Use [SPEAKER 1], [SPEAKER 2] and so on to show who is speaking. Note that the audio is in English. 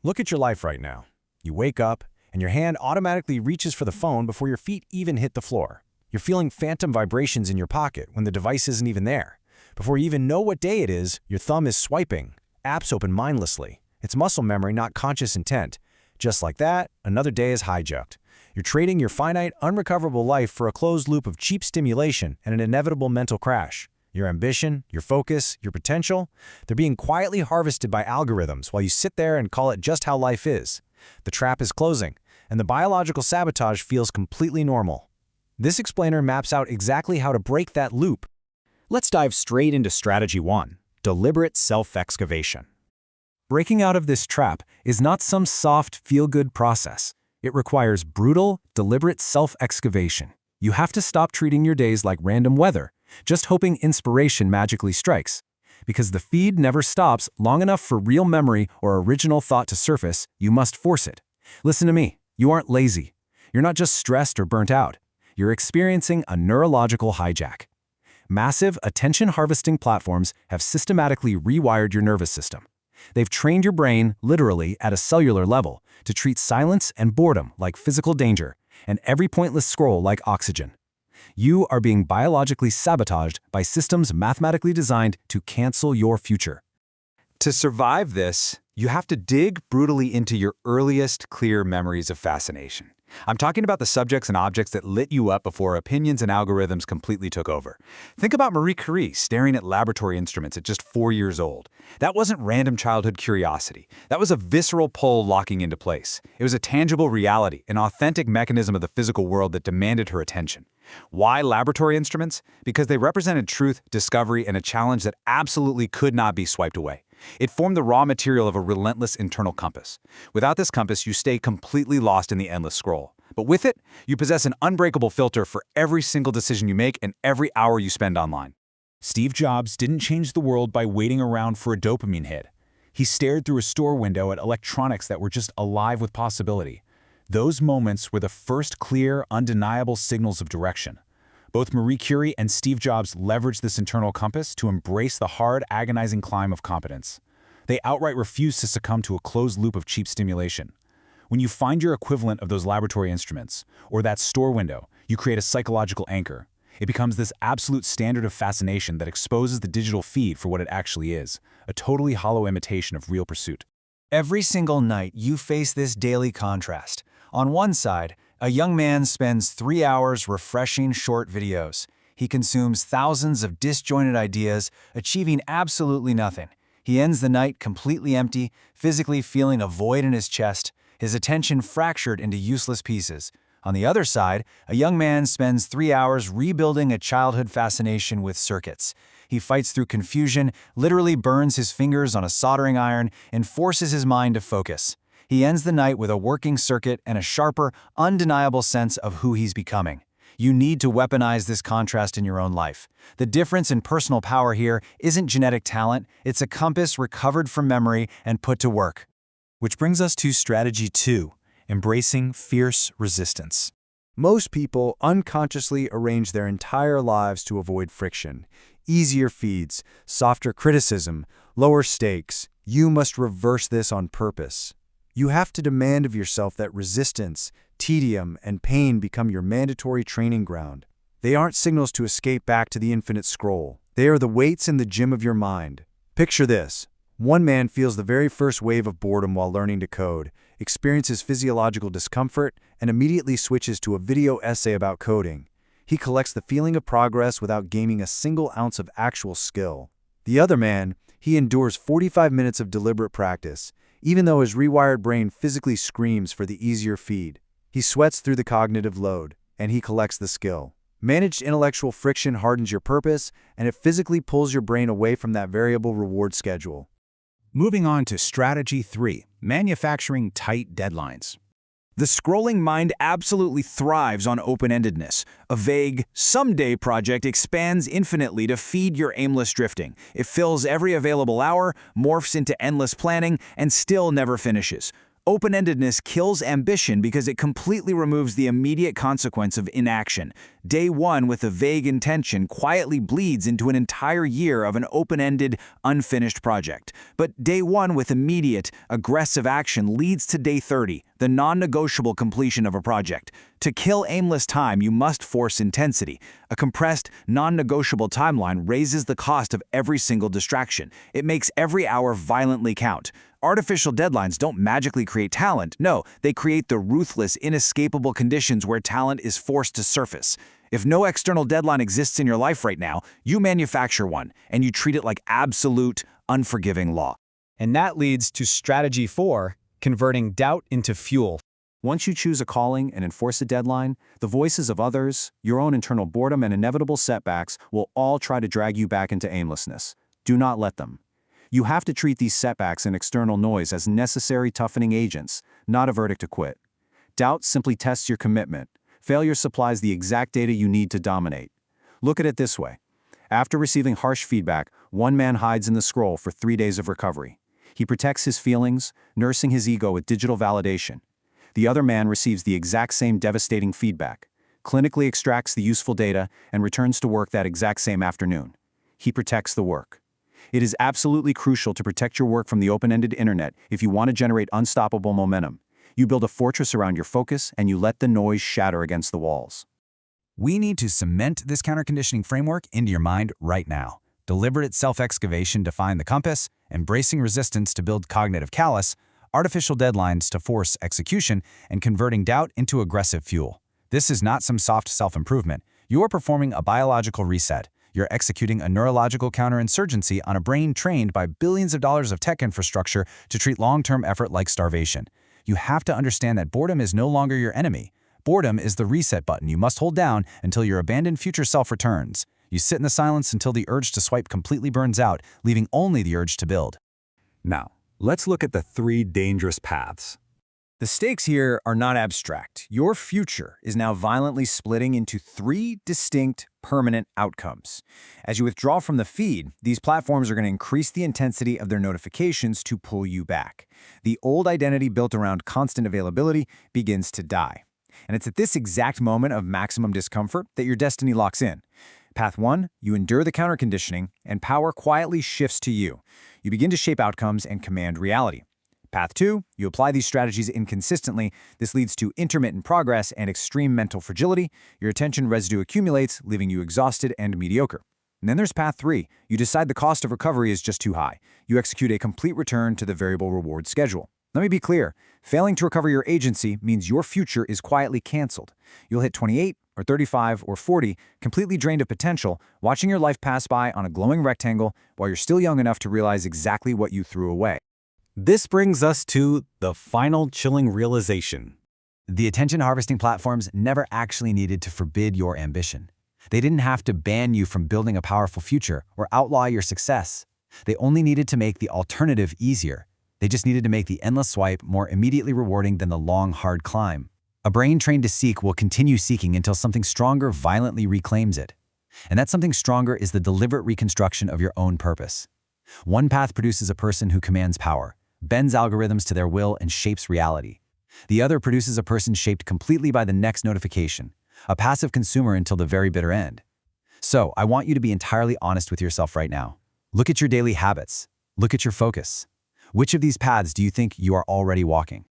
[SPEAKER 1] Look at your life right now. You wake up, and your hand automatically reaches for the phone before your feet even hit the floor. You're feeling phantom vibrations in your pocket when the device isn't even there. Before you even know what day it is, your thumb is swiping. Apps open mindlessly. It's muscle memory, not conscious intent. Just like that, another day is hijacked. You're trading your finite, unrecoverable life for a closed loop of cheap stimulation and an inevitable mental crash. Your ambition, your focus, your potential, they're being quietly harvested by algorithms while you sit there and call it just how life is. The trap is closing, and the biological sabotage feels completely normal. This explainer maps out exactly how to break that loop. Let's dive straight into Strategy 1, deliberate self-excavation. Breaking out of this trap is not some soft, feel-good process. It requires brutal, deliberate self-excavation. You have to stop treating your days like random weather, just hoping inspiration magically strikes. Because the feed never stops long enough for real memory or original thought to surface, you must force it. Listen to me, you aren't lazy. You're not just stressed or burnt out. You're experiencing a neurological hijack. Massive attention-harvesting platforms have systematically rewired your nervous system. They've trained your brain, literally at a cellular level, to treat silence and boredom like physical danger, and every pointless scroll like oxygen. You are being biologically sabotaged by systems mathematically designed to cancel your future. To survive this, you have to dig brutally into your earliest clear memories of fascination. I'm talking about the subjects and objects that lit you up before opinions and algorithms completely took over. Think about Marie Curie staring at laboratory instruments at just 4 years old. That wasn't random childhood curiosity. That was a visceral pull locking into place. It was a tangible reality, an authentic mechanism of the physical world that demanded her attention. Why laboratory instruments? Because they represented truth, discovery, and a challenge that absolutely could not be swiped away. It formed the raw material of a relentless internal compass. Without this compass, you stay completely lost in the endless scroll. But with it, you possess an unbreakable filter for every single decision you make and every hour you spend online.
[SPEAKER 2] Steve Jobs didn't change the world by waiting around for a dopamine hit. He stared through a store window at electronics that were just alive with possibility. Those moments were the first clear, undeniable signals of direction. Both Marie Curie and Steve Jobs leveraged this internal compass to embrace the hard, agonizing climb of competence. They outright refused to succumb to a closed loop of cheap stimulation. When you find your equivalent of those laboratory instruments, or that store window, you create a psychological anchor. It becomes this absolute standard of fascination that exposes the digital feed for what it actually is, a totally hollow imitation of real pursuit.
[SPEAKER 3] Every single night, you face this daily contrast. On one side, a young man spends 3 hours refreshing short videos. He consumes thousands of disjointed ideas, achieving absolutely nothing. He ends the night completely empty, physically feeling a void in his chest, his attention fractured into useless pieces. On the other side, a young man spends 3 hours rebuilding a childhood fascination with circuits. He fights through confusion, literally burns his fingers on a soldering iron, and forces his mind to focus. He ends the night with a working circuit and a sharper, undeniable sense of who he's becoming. You need to weaponize this contrast in your own life. The difference in personal power here isn't genetic talent, it's a compass recovered from memory and put to work.
[SPEAKER 1] Which brings us to Strategy 2, embracing fierce resistance. Most people unconsciously arrange their entire lives to avoid friction. Easier feeds, softer criticism, lower stakes. You must reverse this on purpose. You have to demand of yourself that resistance, tedium, and pain become your mandatory training ground. They aren't signals to escape back to the infinite scroll. They are the weights in the gym of your mind. Picture this. One man feels the very first wave of boredom while learning to code, experiences physiological discomfort, and immediately switches to a video essay about coding. He collects the feeling of progress without gaining a single ounce of actual skill. The other man, he endures 45 minutes of deliberate practice, even though his rewired brain physically screams for the easier feed. He sweats through the cognitive load, and he collects the skill. Managed intellectual friction hardens your purpose, and it physically pulls your brain away from that variable reward schedule.
[SPEAKER 2] Moving on to Strategy 3, manufacturing tight deadlines. The scrolling mind absolutely thrives on open-endedness. A vague, someday project expands infinitely to feed your aimless drifting. It fills every available hour, morphs into endless planning, and still never finishes.
[SPEAKER 3] Open-endedness kills ambition because it completely removes the immediate consequence of inaction. Day one with a vague intention quietly bleeds into an entire year of an open-ended, unfinished project. But day one with immediate, aggressive action leads to day 30, the non-negotiable completion of a project. To kill aimless time, you must force intensity. A compressed, non-negotiable timeline raises the cost of every single distraction. It makes every hour violently count. Artificial deadlines don't magically create talent. No, they create the ruthless, inescapable conditions where talent is forced to surface. If no external deadline exists in your life right now, you manufacture one, and you treat it like absolute, unforgiving law.
[SPEAKER 1] And that leads to strategy 4, converting doubt into fuel.
[SPEAKER 3] Once you choose a calling and enforce a deadline, the voices of others, your own internal boredom, and inevitable setbacks will all try to drag you back into aimlessness. Do not let them. You have to treat these setbacks and external noise as necessary toughening agents, not a verdict to quit. Doubt simply tests your commitment. Failure supplies the exact data you need to dominate. Look at it this way. After receiving harsh feedback, one man hides in the scroll for 3 days of recovery. He protects his feelings, nursing his ego with digital validation. The other man receives the exact same devastating feedback, clinically extracts the useful data, and returns to work that exact same afternoon. He protects the work. It is absolutely crucial to protect your work from the open-ended internet if you want to generate unstoppable momentum. You build a fortress around your focus, and you let the noise shatter against the walls.
[SPEAKER 1] We need to cement this counterconditioning framework into your mind right now. Deliberate self-excavation to find the compass, embracing resistance to build cognitive callus, artificial deadlines to force execution, and converting doubt into aggressive fuel. This is not some soft self-improvement. You are performing a biological reset. You're executing a neurological counterinsurgency on a brain trained by billions of dollars of tech infrastructure to treat long-term effort like starvation. You have to understand that boredom is no longer your enemy. Boredom is the reset button you must hold down until your abandoned future self returns. You sit in the silence until the urge to swipe completely burns out, leaving only the urge to build.
[SPEAKER 2] Now, let's look at the 3 dangerous paths.
[SPEAKER 3] The stakes here are not abstract. Your future is now violently splitting into 3 distinct, permanent outcomes. As you withdraw from the feed, these platforms are going to increase the intensity of their notifications to pull you back. The old identity built around constant availability begins to die. And it's at this exact moment of maximum discomfort that your destiny locks in. Path 1, you endure the counterconditioning, and power quietly shifts to you. You begin to shape outcomes and command reality. Path 2, you apply these strategies inconsistently. This leads to intermittent progress and extreme mental fragility. Your attention residue accumulates, leaving you exhausted and mediocre. And then there's Path 3. You decide the cost of recovery is just too high. You execute a complete return to the variable reward schedule. Let me be clear. Failing to recover your agency means your future is quietly canceled. You'll hit 28 or 35 or 40, completely drained of potential, watching your life pass by on a glowing rectangle while you're still young enough to realize exactly what you threw away.
[SPEAKER 1] This brings us to the final chilling realization. The attention harvesting platforms never actually needed to forbid your ambition. They didn't have to ban you from building a powerful future or outlaw your success. They only needed to make the alternative easier. They just needed to make the endless swipe more immediately rewarding than the long, hard climb. A brain trained to seek will continue seeking until something stronger violently reclaims it. And that something stronger is the deliberate reconstruction of your own purpose. One path produces a person who commands power, bends algorithms to their will, and shapes reality. The other produces a person shaped completely by the next notification, a passive consumer until the very bitter end. So, I want you to be entirely honest with yourself right now. Look at your daily habits. Look at your focus. Which of these paths do you think you are already walking?